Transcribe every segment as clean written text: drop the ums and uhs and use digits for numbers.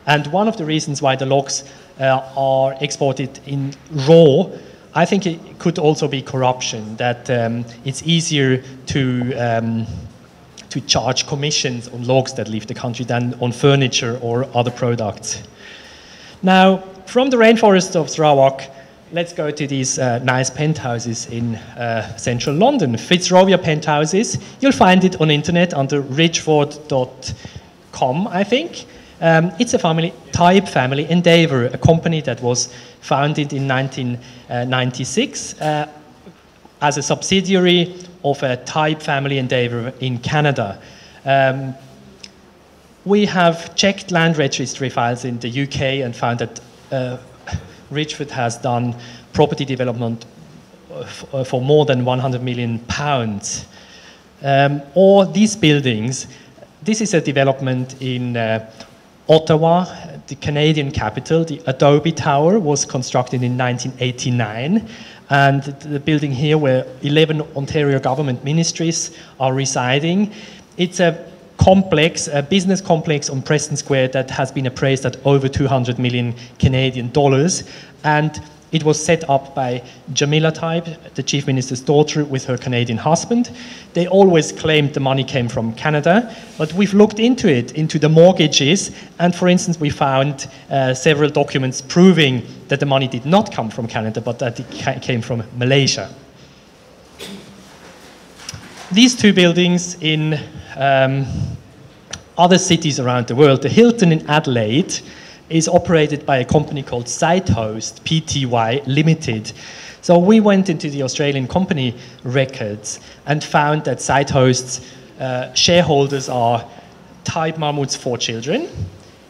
And one of the reasons why the logs are exported in raw, I think it could also be corruption, that it's easier to charge commissions on logs that leave the country than on furniture or other products. Now, from the rainforest of Sarawak, let's go to these nice penthouses in central London, Fitzrovia penthouses. You'll find it on internet under richford.com, I think. It's a Taib family endeavor, a company that was founded in 1996 as a subsidiary of a Taib family endeavor in Canada. We have checked land registry files in the UK and found that Richford has done property development for more than £100 million. Or these buildings, this is a development in Ottawa, the Canadian capital. The Adobe Tower was constructed in 1989, and the building here where 11 Ontario government ministries are residing. It's a complex, a business complex on Preston Square that has been appraised at over 200 million Canadian dollars, and it was set up by Jamila Taib, the Chief Minister's daughter, with her Canadian husband. They always claimed the money came from Canada, but we've looked into it, into the mortgages, and for instance, we found several documents proving that the money did not come from Canada, but that it came from Malaysia. These two buildings in other cities around the world, the Hilton in Adelaide is operated by a company called Sitehost Pty Limited. So we went into the Australian company records and found that Sitehost's shareholders are Taib Mahmud's 4 children,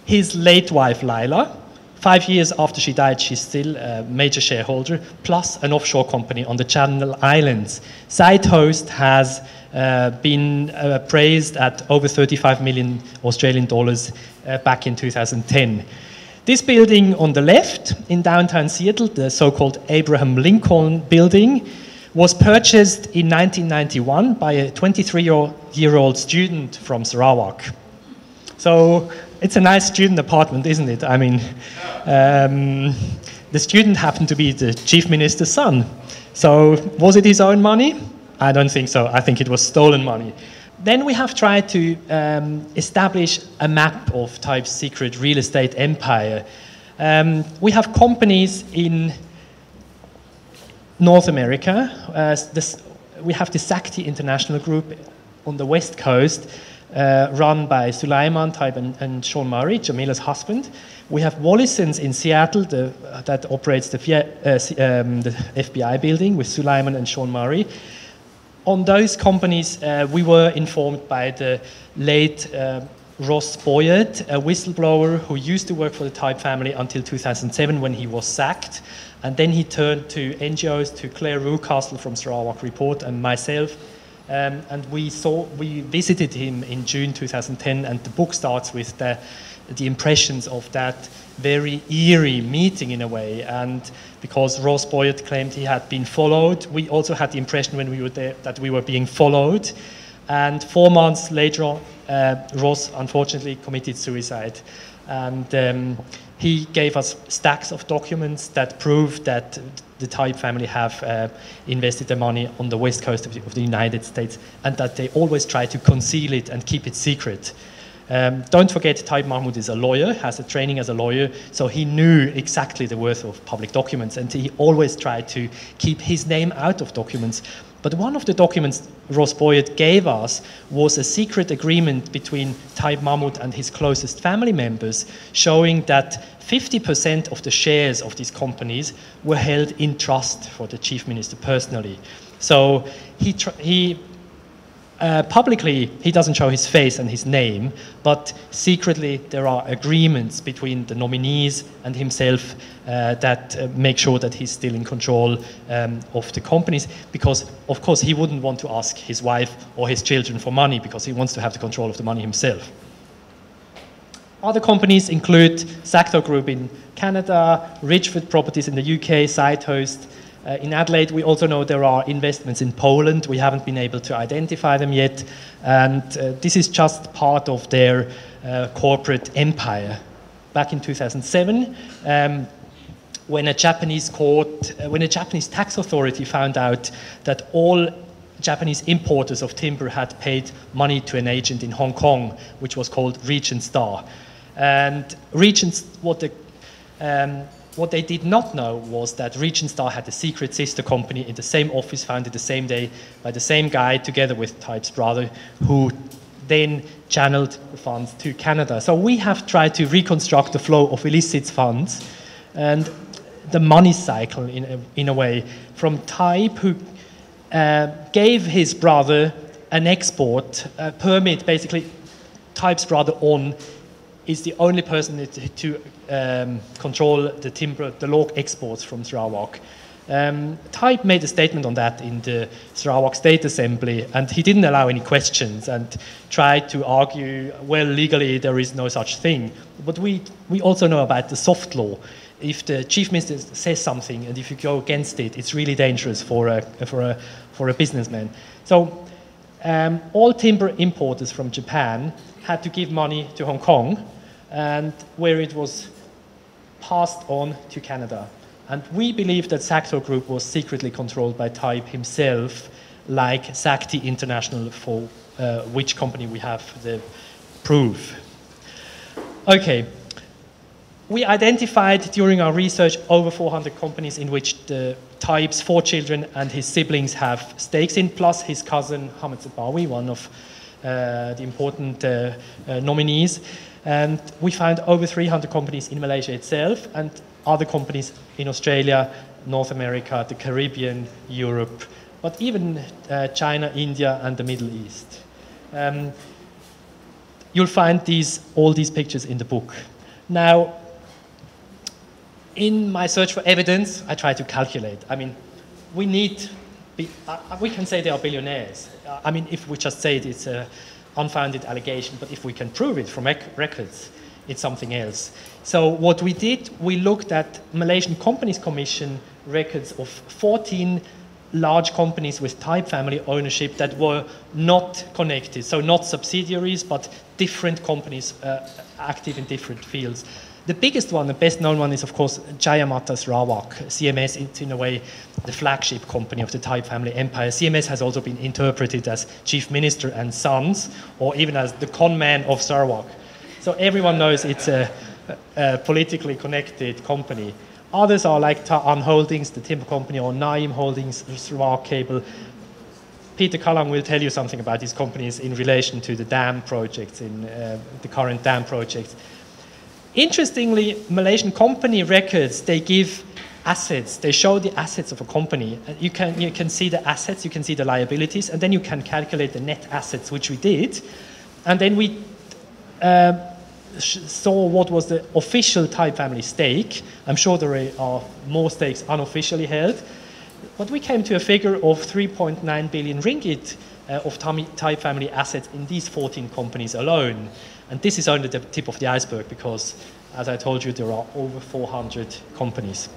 his late wife Laila. 5 years after she died, she's still a major shareholder, plus an offshore company on the Channel Islands. Sitehost has been appraised at over 35 million Australian dollars back in 2010. This building on the left in downtown Seattle, the so-called Abraham Lincoln building, was purchased in 1991 by a 23-year-old student from Sarawak. So it's a nice student apartment, isn't it? I mean, the student happened to be the Chief Minister's son. So was it his own money? I don't think so. I think it was stolen money. Then we have tried to establish a map of Taib's secret real estate empire. We have companies in North America. We have the Sakti International Group on the West Coast, run by Sulaiman Taib and Sean Murray, Jamila's husband. We have Wallisons in Seattle that operates the FBI building with Sulaiman and Sean Murray. On those companies, we were informed by the late Ross Boyd, a whistleblower who used to work for the Taib family until 2007 when he was sacked. And then he turned to NGOs, to Claire Rucastle from Sarawak Report and myself. And we visited him in June 2010, and the book starts with the impressions of that very eerie meeting in a way. And because Ross Boyd claimed he had been followed, we also had the impression when we were there that we were being followed. And 4 months later on, Ross unfortunately committed suicide. And he gave us stacks of documents that prove that the Taib family have invested their money on the west coast of the United States, and that they always try to conceal it and keep it secret. Don't forget, Taib Mahmud is a lawyer, has a training as a lawyer, so he knew exactly the worth of public documents, and he always tried to keep his name out of documents. But one of the documents Ross Boyd gave us was a secret agreement between Taib Mahmud and his closest family members, showing that 50% of the shares of these companies were held in trust for the chief minister personally. So publicly, he doesn't show his face and his name, but secretly there are agreements between the nominees and himself that make sure that he's still in control of the companies, because, of course, he wouldn't want to ask his wife or his children for money because he wants to have the control of the money himself. Other companies include Saxo Group in Canada, Richford Properties in the UK, Sitehost. In Adelaide, we also know there are investments in Poland. We haven't been able to identify them yet. And this is just part of their corporate empire. back in 2007, when a Japanese court, when a Japanese tax authority found out that all Japanese importers of timber had paid money to an agent in Hong Kong, which was called Regent Star. And what they did not know was that Regent Star had a secret sister company in the same office, founded the same day by the same guy, together with Taib's brother, who then channeled the funds to Canada. So we have tried to reconstruct the flow of illicit funds and the money cycle in a way, from Taib, who gave his brother an export permit. Basically, Taib's brother is the only person to control the timber, the log exports from Sarawak. Taib made a statement on that in the Sarawak State Assembly, and he didn't allow any questions and tried to argue, well, legally there is no such thing. But we also know about the soft law. If the chief minister says something and if you go against it, it's really dangerous for a businessman. So all timber importers from Japan had to give money to Hong Kong, and where it was passed on to Canada. And we believe that Saxo Group was secretly controlled by Taib himself, like Sakti International, for which company we have the proof. Okay, we identified during our research over 400 companies in which the Taib's 4 children and his siblings have stakes in, plus his cousin Hamid Zabawi, one of the important nominees. And we found over 300 companies in Malaysia itself and other companies in Australia, North America, the Caribbean, Europe, but even China, India, and the Middle East. You'll find all these pictures in the book. Now, in my search for evidence, I try to calculate. I mean, we can say they are billionaires. I mean, if we just say it's an unfounded allegation, but if we can prove it from records, it's something else. So what we did, we looked at Malaysian Companies Commission records of 14 large companies with Taib family ownership that were not connected, so not subsidiaries, but different companies active in different fields. The biggest one, the best known one, is of course Jayamata Sarawak. CMS is in a way the flagship company of the Taib family empire. CMS has also been interpreted as Chief Minister and Sons, or even as the con man of Sarawak. So everyone knows it's a politically connected company. Others are like Ta'an Holdings, the timber company, or Naim Holdings, Sarawak Cable. Peter Kallang will tell you something about these companies in relation to the dam projects, the current dam projects. Interestingly, Malaysian company records, they give assets. They show the assets of a company. You can see the assets, you can see the liabilities, and then you can calculate the net assets, which we did. And then we saw what was the official Taib family stake. I'm sure there are more stakes unofficially held. But we came to a figure of 3.9 billion ringgit of Taib family assets in these 14 companies alone. And this is only the tip of the iceberg because, as I told you, there are over 400 companies.